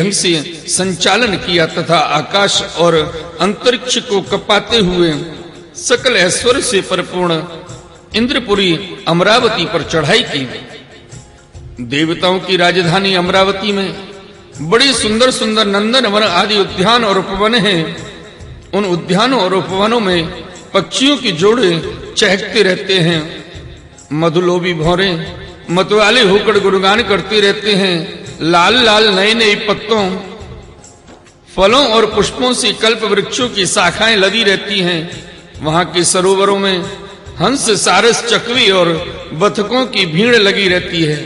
ढंग से संचालन किया तथा आकाश और अंतरिक्ष को कपाते हुए सकल ऐश्वर्य से परिपूर्ण इंद्रपुरी अमरावती पर चढ़ाई की। देवताओं की राजधानी अमरावती में बड़ी सुंदर सुंदर नंदन वन आदि उद्यान और उपवन हैं। उन उद्यानों और उपवनों में पक्षियों की जोड़े चहकते रहते हैं। मधुलोभी भौरे मतवाले होकर गुणगान करते रहते हैं। लाल लाल नए नए पत्तों, फलों और पुष्पों से कल्प वृक्षों की शाखाएं लदी रहती हैं। वहां के सरोवरों में हंस, सारस, चकवी और बतखों की भीड़ लगी रहती है।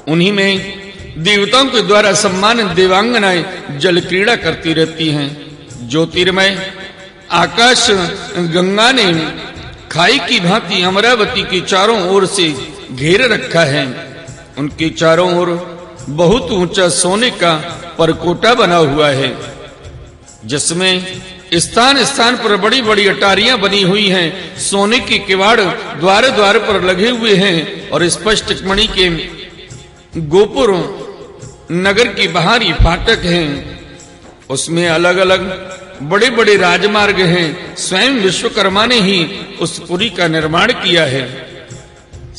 उन्हीं में देवताओं के द्वारा सम्मानित देवांगनाएं जल क्रीड़ा करती रहती हैं। ज्योतिर्मय आकाश गंगा ने खाई की भांति अमरावती की चारों ओर से घेर रखा है। उनके चारों ओर बहुत ऊंचा सोने का परकोटा बना हुआ है, जिसमें स्थान स्थान पर बड़ी बड़ी अटारियां बनी हुई हैं। सोने के किवाड़ द्वार द्वार पर लगे हुए हैं और स्पष्ट मणि के गोपुर नगर की बाहरी फाटक हैं। उसमें अलग अलग बड़े बड़े राजमार्ग हैं। स्वयं विश्वकर्मा ने ही उस पुरी का निर्माण किया है।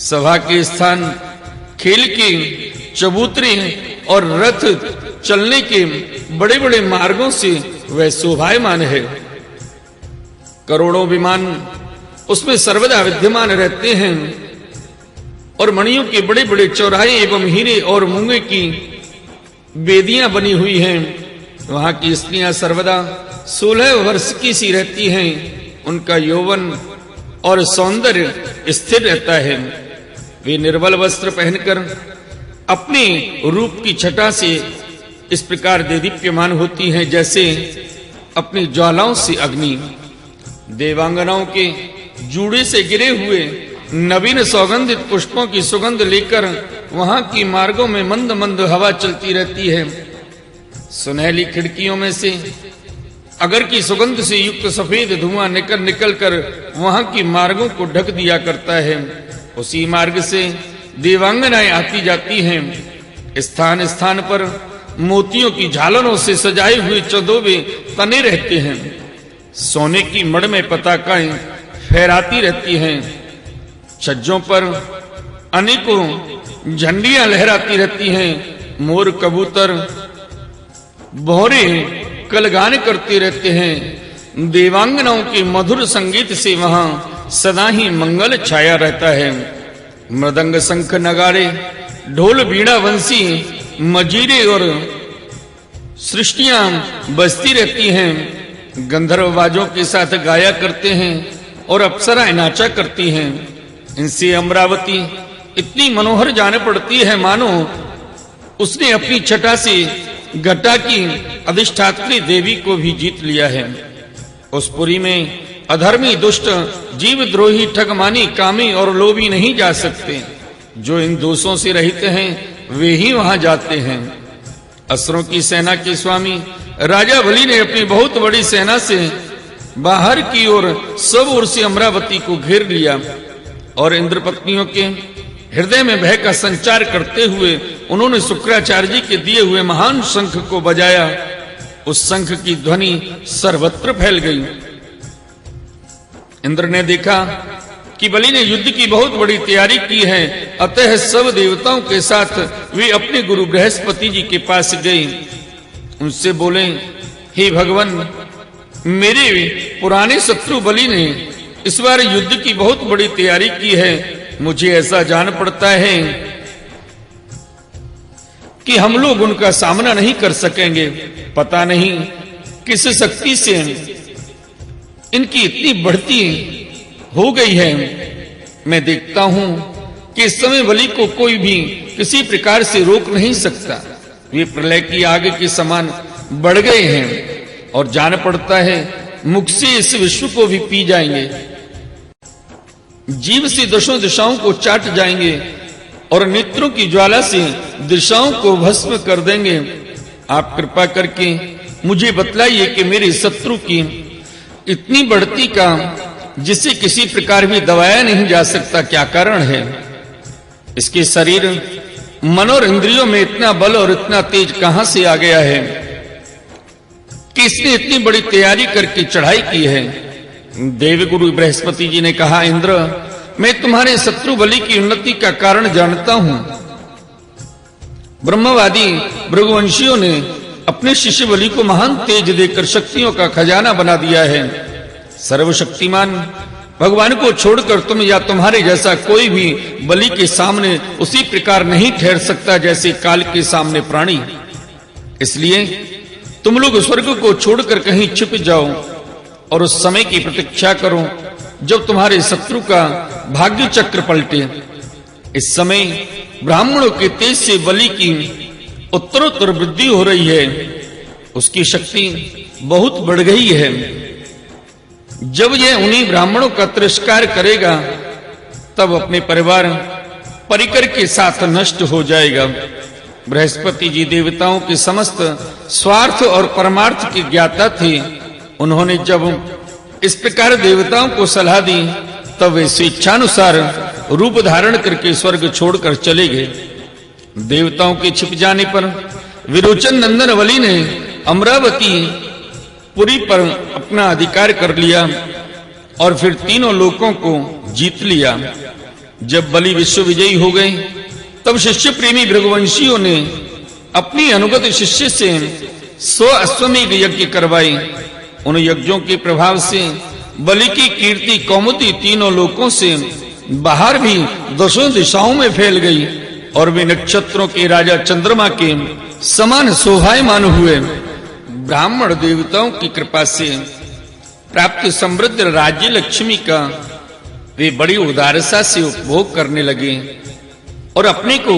सभा के स्थान, खेल के चबूतरे और रथ चलने के बड़े बड़े मार्गों से वह शोभायमान है। करोड़ों विमान उसमें सर्वदा विद्यमान रहते हैं और मणियों के बड़े बड़े चौराहे एवं हीरे और मूंगे की वेदियां बनी हुई हैं। वहां की स्त्रियां सर्वदा 16 वर्ष की सी रहती हैं। उनका यौवन और सौंदर्य स्थिर रहता है। वे निर्बल वस्त्र पहनकर अपने रूप की छटा से इस प्रकार देदीप्यमान होती हैं जैसे अपनी ज्वालाओं से अग्नि। देवांगनाओं के जूड़े से गिरे हुए नवीन सौगंधित पुष्पों की सुगंध लेकर वहां की मार्गों में मंद मंद हवा चलती रहती है। सुनहली खिड़कियों में से अगर की सुगंध से युक्त सफेद धुआं निकल निकल कर वहां की मार्गों को ढक दिया करता है। उसी मार्ग से देवांगनाएं आती जाती हैं। स्थान स्थान पर मोतियों की झालरों से सजाए हुए चंदोबे तने रहते हैं। सोने की मड़ में पताकाएं फहराती रहती हैं। छज्जों पर अनेकों झंडियां लहराती रहती हैं। मोर, कबूतर, भौरे कलगान करते रहते हैं। देवांगनाओं के मधुर संगीत से वहां सदा ही मंगल छाया रहता है। मृदंग, शंख, नगाड़े, ढोल, वीणा, वंशी, मजीरे और सृष्टियां बजती रहती हैं। गंधर्व बाजों के साथ गाया करते हैं और अप्सराएं नाचा करती हैं। इनसे अमरावती इतनी मनोहर जान पड़ती है मानो उसने अपनी छटा से घटा की अधिष्ठात्री देवी को भी जीत लिया है। उस पुरी में अधर्मी, दुष्ट, जीवद्रोही, ठगमानी, कामी और लोभी नहीं जा सकते। जो इन दोषों से रहित हैं वे ही वहां जाते हैं। असुरों की सेना के स्वामी राजा बलि ने अपनी बहुत बड़ी सेना से बाहर की ओर सब ओर से अमरावती को घेर लिया और इंद्रपत्नियों के हृदय में भय का संचार करते हुए उन्होंने शुक्राचार्य जी के दिए हुए महान शंख को बजाया। उस शंख की ध्वनि सर्वत्र फैल गई। इंद्र ने देखा कि बलि ने युद्ध की बहुत बड़ी तैयारी की है, अतः सब देवताओं के साथ वे अपने गुरु बृहस्पति जी के पास गए। उनसे बोले, हे भगवान, मेरे पुराने शत्रु बलि ने इस बार युद्ध की बहुत बड़ी तैयारी की है। मुझे ऐसा जान पड़ता है कि हम लोग उनका सामना नहीं कर सकेंगे। पता नहीं किस शक्ति से इनकी इतनी बढ़ती हो गई है। मैं देखता हूं कि इस समय बलि को कोई भी किसी प्रकार से रोक नहीं सकता। वे प्रलय की आग के समान बढ़ गए हैं और जान पड़ता है मुख से इस विश्व को भी पी जाएंगे। जीव से दशों दिशाओं को चाट जाएंगे और नेत्रों की ज्वाला से दिशाओं को भस्म कर देंगे। आप कृपा करके मुझे बतलाइए कि मेरे शत्रु की इतनी बढ़ती का जिसे किसी प्रकार भी दबाया नहीं जा सकता क्या कारण है। इसके शरीर मन और इंद्रियों में इतना बल और इतना तेज कहां से आ गया है कि इसने इतनी बड़ी तैयारी करके चढ़ाई की है। देवगुरु बृहस्पति जी ने कहा, इंद्र, मैं तुम्हारे शत्रु बलि की उन्नति का कारण जानता हूं। ब्रह्मवादी भृगुवंशियों ने अपने शिष्य बलि को महान तेज देकर शक्तियों का खजाना बना दिया है। सर्वशक्तिमान भगवान को छोड़कर तुम या तुम्हारे जैसा कोई भी बलि के सामने उसी प्रकार नहीं ठहर सकता जैसे काल के सामने प्राणी। इसलिए तुम लोग स्वर्ग को छोड़कर कहीं छिप जाओ और उस समय की प्रतीक्षा करो जब तुम्हारे शत्रु का भाग्य चक्र पलटे। इस समय ब्राह्मणों के तेज से बलि की उत्तरोत्तर वृद्धि हो रही है, उसकी शक्ति बहुत बढ़ गई है। जब यह उन्हीं ब्राह्मणों का तिरस्कार करेगा तब अपने परिवार परिकर के साथ नष्ट हो जाएगा। बृहस्पति जी देवताओं के समस्त स्वार्थ और परमार्थ के ज्ञाता थे। उन्होंने जब इस प्रकार देवताओं को सलाह दी तब वे स्वेच्छानुसार रूप धारण करके स्वर्ग छोड़कर चले गए। देवताओं के छिप जाने पर विरोचन नंदन बलि ने अमरावती पुरी पर अपना अधिकार कर लिया और फिर तीनों लोकों को जीत लिया। जब बलि विश्व विजयी हो गए तब शिष्य प्रेमी भृगुवंशियों ने अपनी अनुगत शिष्य से 100 अश्वमेध यज्ञ करवाए। उन यज्ञों के प्रभाव से बलि की कीर्ति कौमुदी तीनों लोकों से बाहर भी दसों दिशाओं में फैल गई और वे नक्षत्रों के राजा चंद्रमा के समान शोभायमान हुए। ब्राह्मण देवताओं की कृपा से प्राप्त समृद्ध राज्य लक्ष्मी का वे बड़ी उदारता से उपभोग करने लगे और अपने को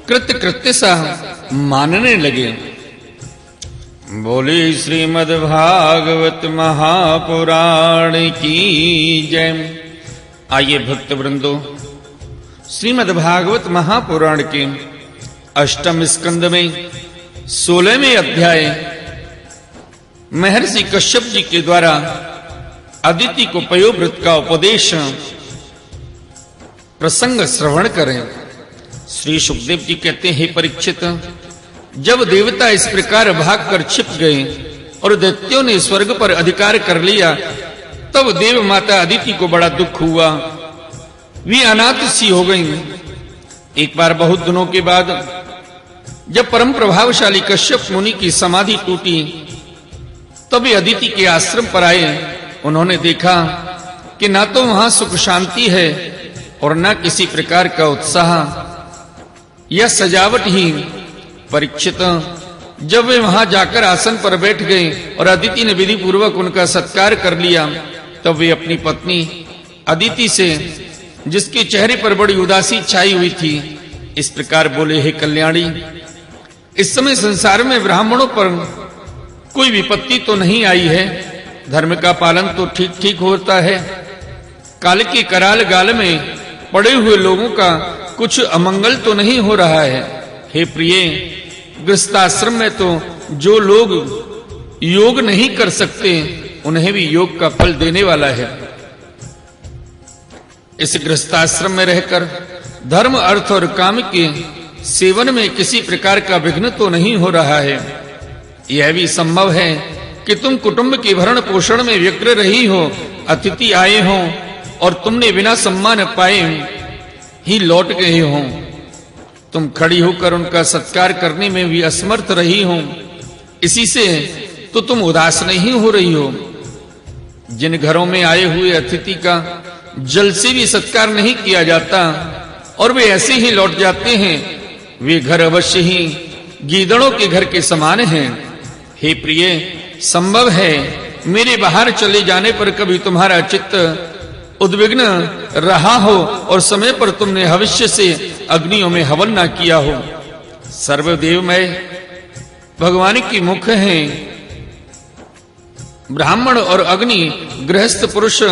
कृत्य सा मानने लगे। बोले श्रीमद् भागवत महापुराण की जय। आइए भक्त वृंदो, श्रीमद् भागवत महापुराण के 8वें स्कंद में 16वें अध्याय महर्षि कश्यप जी के द्वारा अदिति को पयोव्रत का उपदेश प्रसंग श्रवण करें। श्री सुखदेव जी कहते हैं, हे परीक्षित, जब देवता इस प्रकार भागकर छिप गए और दैत्यों ने स्वर्ग पर अधिकार कर लिया तब देव माता अदिति को बड़ा दुख हुआ। वे अनाथ सी हो गईं। एक बार बहुत दिनों के बाद जब परम प्रभावशाली कश्यप मुनि की समाधि टूटी तब वे अदिति के आश्रम पर आए। उन्होंने देखा कि ना तो वहां सुख शांति है और ना किसी प्रकार का उत्साह या सजावट ही। परीक्षित, जब वे वहां जाकर आसन पर बैठ गए और अदिति ने विधि पूर्वक उनका सत्कार कर लिया तब वे अपनी पत्नी अदिति से, जिसके चेहरे पर बड़ी उदासी छाई हुई थी, इस प्रकार बोले, हे कल्याणी, इस समय संसार में ब्राह्मणों पर कोई विपत्ति तो नहीं आई है, धर्म का पालन तो ठीक ठीक होता है, काल के कराल गाल में पड़े हुए लोगों का कुछ अमंगल तो नहीं हो रहा है। हे प्रिय, गृहस्थाश्रम में तो जो लोग योग नहीं कर सकते उन्हें भी योग का फल देने वाला है। इस गृहस्थाश्रम में रहकर धर्म अर्थ और काम के सेवन में किसी प्रकार का विघ्न तो नहीं हो रहा है। यह भी संभव है कि तुम कुटुंब के भरण पोषण में व्यग्र रही हो, अतिथि आए हो और तुमने बिना सम्मान पाए ही लौट गए हो। तुम खड़ी होकर उनका सत्कार करने में भी असमर्थ रही हो, इसी से तो तुम उदास नहीं हो रही हो। जिन घरों में आए हुए अतिथि का जल से भी सत्कार नहीं किया जाता और वे ऐसे ही लौट जाते हैं, वे घर अवश्य ही गीदड़ों के घर के समान हैं। हे प्रिय, संभव है मेरे बाहर चले जाने पर कभी तुम्हारा चित्त उद्विग्न रहा हो और समय पर तुमने भविष्य से अग्नियों में हवन ना किया हो। सर्वदेवमय भगवान की मुख हैं। ब्राह्मण और अग्नि गृहस्थ पुरुष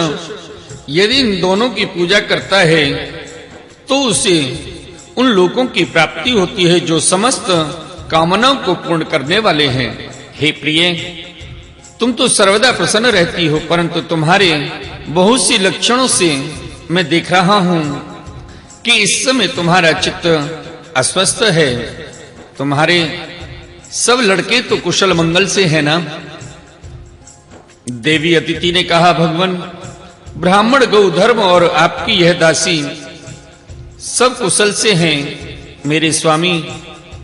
यदि इन दोनों की पूजा करता है तो उसे उन लोगों की प्राप्ति होती है जो समस्त कामनाओं को पूर्ण करने वाले हैं। हे प्रिय, तुम तो सर्वदा प्रसन्न रहती हो, परंतु तुम्हारे बहुत सी लक्षणों से मैं देख रहा हूं कि इस समय तुम्हारा चित्त अस्वस्थ है। तुम्हारे सब लड़के तो कुशल मंगल से हैं ना? देवी अदिति ने कहा, भगवान, ब्राह्मण, गौ धर्म और आपकी यह दासी सब कुशल से हैं। मेरे स्वामी,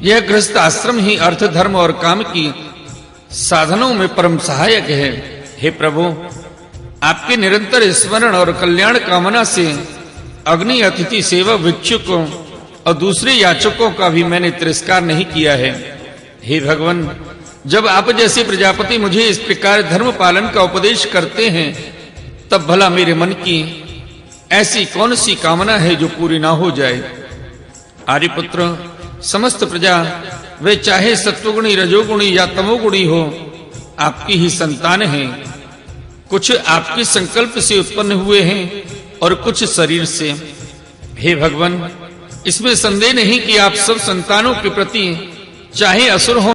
यह गृहस्थ आश्रम ही अर्थ, धर्म और काम की साधनों में परम सहायक है। हे प्रभु, आपके निरंतर स्मरण और कल्याण कामना से अग्नि, अतिथि, सेवक, भिक्षुकों और दूसरे याचकों का भी मैंने तिरस्कार नहीं किया है। हे भगवान, जब आप जैसे प्रजापति मुझे इस प्रकार धर्म पालन का उपदेश करते हैं, तब भला मेरे मन की ऐसी कौन सी कामना है जो पूरी ना हो जाए। आर्यपुत्र, समस्त प्रजा वे चाहे सत्वगुणी, रजोगुणी या तमोगुणी हो, आपकी ही संतान हैं। कुछ आपके संकल्प से उत्पन्न हुए हैं और कुछ शरीर से। हे भगवान, इसमें संदेह नहीं कि आप सब संतानों के प्रति चाहे असुर हो